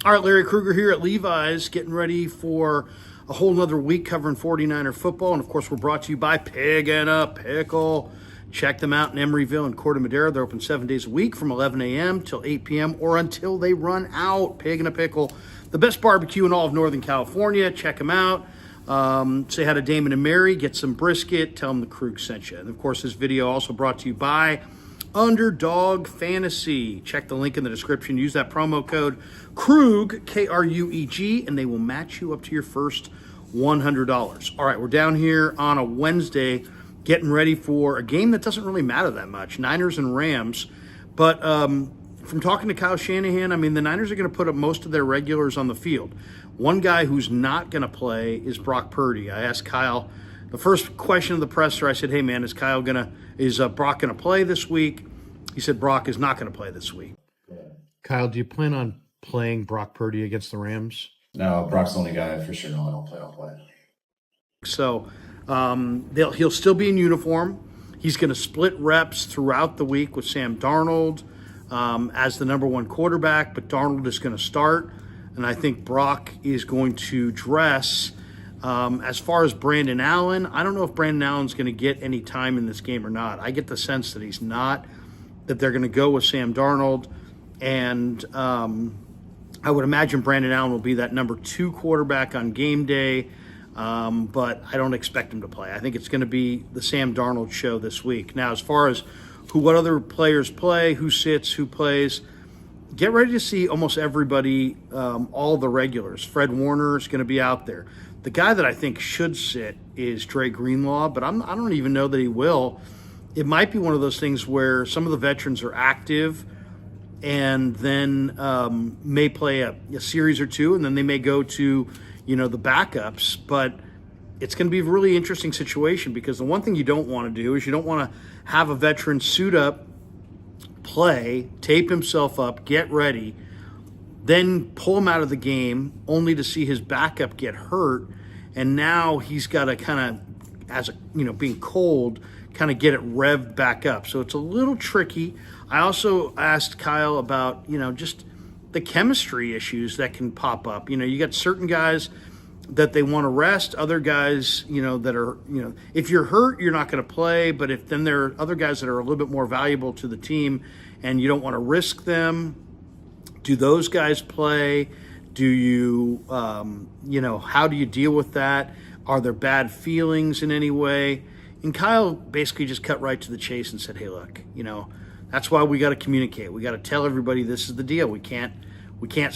All right, Larry Krueger here at Levi's, getting ready for a whole nother week covering 49er football. And of course, we're brought to you by Pig and a Pickle. Check them out in Emeryville and Corte Madera. They're open 7 days a week from 11 a.m. till 8 p.m. or until they run out. Pig and a Pickle, the best barbecue in all of Northern California. Check them out. Say hi to Damon and Mary. Get some brisket. Tell them the Krug sent you. And of course, this video also brought to you by Underdog Fantasy. Check the link in the description. Use that promo code Krug, K-R-U-E-G, and they will match you up to your first $100. All right, we're down here on a Wednesday getting ready for a game that doesn't really matter that much, Niners and Rams. But from talking to Kyle Shanahan, I mean, the Niners are going to put up most of their regulars on the field. One guy who's not going to play is Brock Purdy. I asked Kyle the first question of the presser. I said, "Hey man, is Brock going to play this week?" He said Brock is not going to play this week. Kyle, do you plan on playing Brock Purdy against the Rams? No, Brock's the only guy for sure. No, I don't play. I'll play. So he'll still be in uniform. He's going to split reps throughout the week with Sam Darnold as the number one quarterback, but Darnold is going to start, and I think Brock is going to dress. As far as Brandon Allen, I don't know if Brandon Allen's going to get any time in this game or not. I get the sense that he's not, that they're going to go with Sam Darnold, and I would imagine Brandon Allen will be that number 2 quarterback on game day, but I don't expect him to play. I think it's going to be the Sam Darnold show this week. Now, as far as what other players play, who sits, who plays, get ready to see almost everybody, all the regulars. Fred Warner is going to be out there. The guy that I think should sit is Dre Greenlaw, but I don't even know that he will. It might be one of those things where some of the veterans are active and then may play a series or two, and then they may go to, the backups. But it's going to be a really interesting situation, because the one thing you don't want to do is you don't want to have a veteran suit up, play, tape himself up, get ready, then pull him out of the game only to see his backup get hurt, and now he's got to kind of, being cold, kind of get it revved back up. So it's a little tricky. I also asked Kyle about, just the chemistry issues that can pop up. You got certain guys that they want to rest, other guys, that are, if you're hurt, you're not going to play, but if then there are other guys that are a little bit more valuable to the team and you don't want to risk them. Do those guys play? Do you, how do you deal with that? Are there bad feelings in any way? And Kyle basically just cut right to the chase and said, "Hey, look, that's why we got to communicate. We got to tell everybody this is the deal. We can't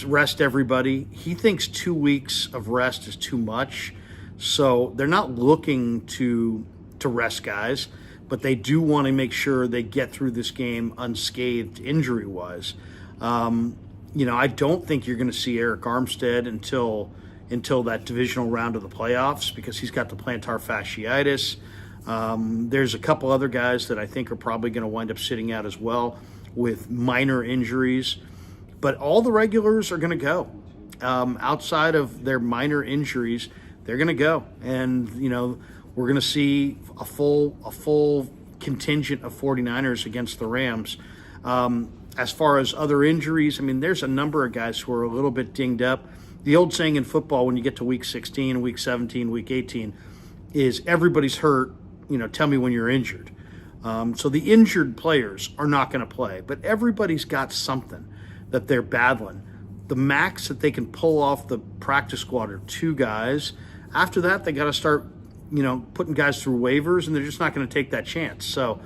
rest everybody." He thinks 2 weeks of rest is too much. So they're not looking to rest guys, but they do want to make sure they get through this game unscathed injury-wise. I don't think you're going to see Eric Armstead until that divisional round of the playoffs, because he's got the plantar fasciitis. There's a couple other guys that I think are probably going to wind up sitting out as well with minor injuries. But all the regulars are going to go. Outside of their minor injuries, they're going to go. And, we're going to see a full contingent of 49ers against the Rams. As far as other injuries, I mean, there's a number of guys who are a little bit dinged up. The old saying in football, when you get to week 16, week 17, week 18, is everybody's hurt, tell me when you're injured. So the injured players are not going to play, but everybody's got something that they're battling. The max that they can pull off the practice squad are 2 guys. After that, they got to start, putting guys through waivers, and they're just not going to take that chance. So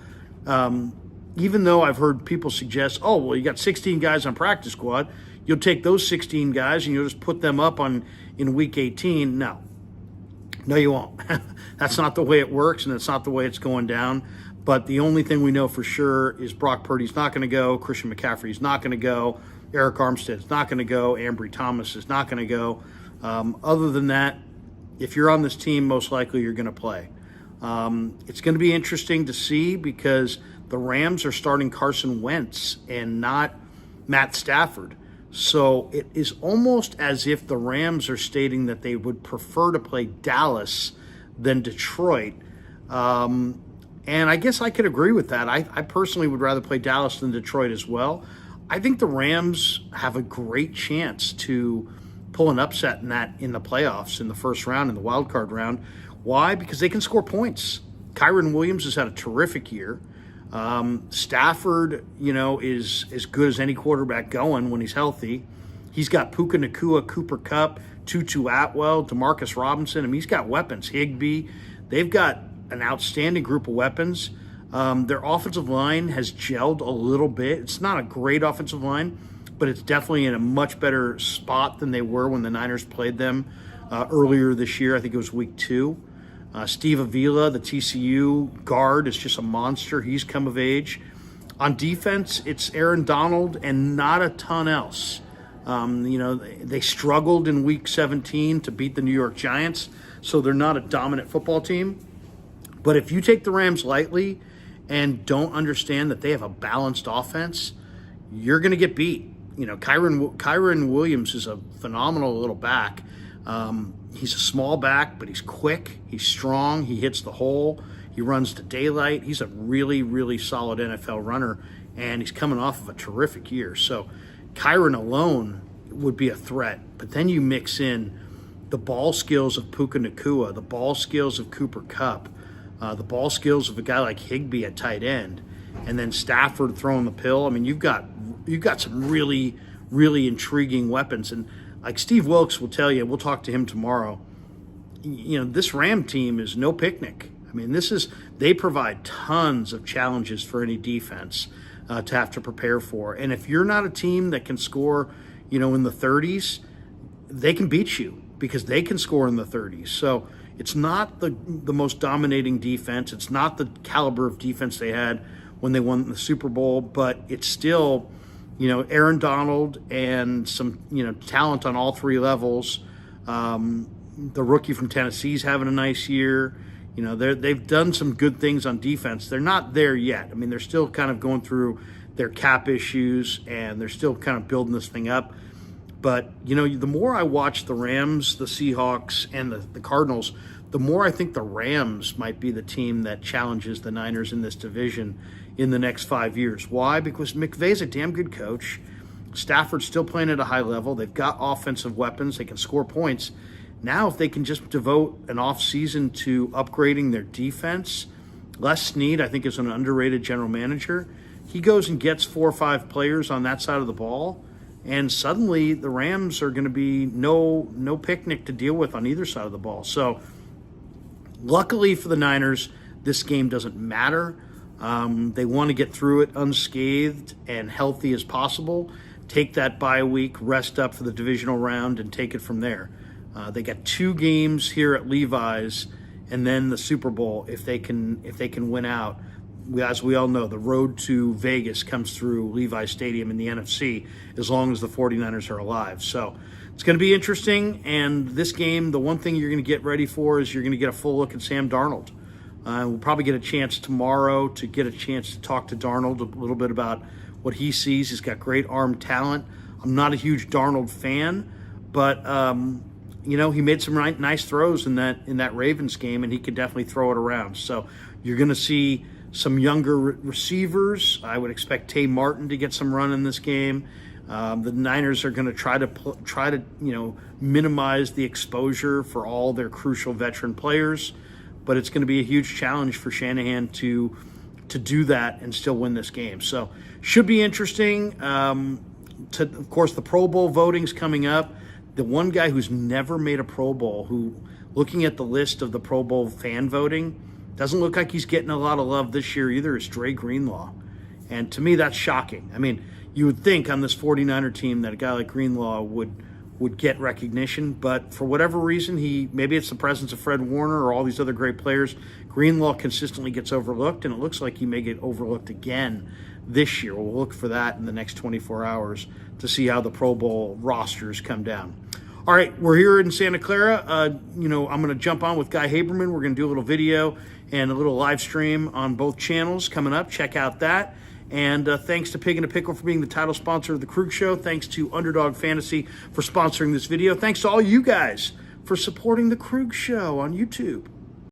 even though I've heard people suggest, oh, well, you got 16 guys on practice squad, you'll take those 16 guys and you'll just put them up in week 18. No, you won't. That's not the way it works, and it's not the way it's going down. But the only thing we know for sure is Brock Purdy's not going to go, Christian McCaffrey's not going to go, Eric Armstead's not going to go, Ambry Thomas is not going to go. Other than that, if you're on this team, most likely you're going to play. It's going to be interesting to see, because the Rams are starting Carson Wentz and not Matt Stafford. So it is almost as if the Rams are stating that they would prefer to play Dallas than Detroit. And I guess I could agree with that. I personally would rather play Dallas than Detroit as well. I think the Rams have a great chance to pull an upset in the playoffs in the first round, in the wild card round. Why? Because they can score points. Kyren Williams has had a terrific year. Stafford, is as good as any quarterback going when he's healthy. He's got Puka Nacua, Cooper Kupp, Tutu Atwell, Demarcus Robinson. I mean, he's got weapons. Higbee. They've got an outstanding group of weapons. Their offensive line has gelled a little bit. It's not a great offensive line, but it's definitely in a much better spot than they were when the Niners played them earlier this year. I think it was week 2. Steve Avila, the TCU guard, is just a monster. He's come of age. On defense, it's Aaron Donald and not a ton else. They struggled in week 17 to beat the New York Giants, so they're not a dominant football team. But if you take the Rams lightly and don't understand that they have a balanced offense, you're going to get beat. Kyren Williams is a phenomenal little back. He's a small back, but he's quick. He's strong. He hits the hole. He runs to daylight. He's a really, really solid NFL runner, and he's coming off of a terrific year. So Kyren alone would be a threat. But then you mix in the ball skills of Puka Nacua, the ball skills of Cooper Kupp, the ball skills of a guy like Higbee at tight end, and then Stafford throwing the pill. I mean, you've got some really, really intriguing weapons. And like Steve Wilkes will tell you, we'll talk to him tomorrow, this Ram team is no picnic. I mean, they provide tons of challenges for any defense to have to prepare for. And if you're not a team that can score, in the 30s, they can beat you because they can score in the 30s. So it's not the most dominating defense. It's not the caliber of defense they had when they won the Super Bowl, but it's still, Aaron Donald and some, talent on all 3 levels. The rookie from Tennessee's having a nice year. They've done some good things on defense. They're not there yet. I mean, they're still kind of going through their cap issues, and they're still kind of building this thing up. But, the more I watch the Rams, the Seahawks, and the Cardinals, the more I think the Rams might be the team that challenges the Niners in this division in the next 5 years. Why? Because McVay's a damn good coach. Stafford's still playing at a high level. They've got offensive weapons. They can score points. Now, if they can just devote an offseason to upgrading their defense, Les Snead, I think, is an underrated general manager. He goes and gets 4 or 5 players on that side of the ball, and suddenly the Rams are going to be no picnic to deal with on either side of the ball. So, luckily for the Niners, this game doesn't matter. They want to get through it unscathed and healthy as possible. Take that bye week, rest up for the divisional round, and take it from there. They got 2 games here at Levi's, and then the Super Bowl if they can win out. As we all know, the road to Vegas comes through Levi's Stadium in the NFC as long as the 49ers are alive. So it's going to be interesting. And this game, the one thing you're going to get ready for is you're going to get a full look at Sam Darnold. We'll probably get a chance tomorrow to talk to Darnold a little bit about what he sees. He's got great arm talent. I'm not a huge Darnold fan, but he made some nice throws in that Ravens game, and he could definitely throw it around. So you're going to see some younger receivers. I would expect Tay Martin to get some run in this game. The Niners are going to try to minimize the exposure for all their crucial veteran players, but it's going to be a huge challenge for Shanahan to do that and still win this game. So should be interesting. Of course, the Pro Bowl voting's coming up. The one guy who's never made a Pro Bowl, who, looking at the list of the Pro Bowl fan voting, doesn't look like he's getting a lot of love this year either, is Dre Greenlaw. And to me, that's shocking. I mean, you would think on this 49er team that a guy like Greenlaw would get recognition, but for whatever reason, maybe it's the presence of Fred Warner or all these other great players, Greenlaw consistently gets overlooked, and it looks like he may get overlooked again this year. We'll look for that in the next 24 hours to see how the Pro Bowl rosters come down. All right, we're here in Santa Clara. I'm going to jump on with Guy Haberman. We're going to do a little video and a little live stream on both channels coming up. Check out that. And thanks to Pig and a Pickle for being the title sponsor of the Krug Show. Thanks to Underdog Fantasy for sponsoring this video. Thanks to all you guys for supporting the Krug Show on YouTube.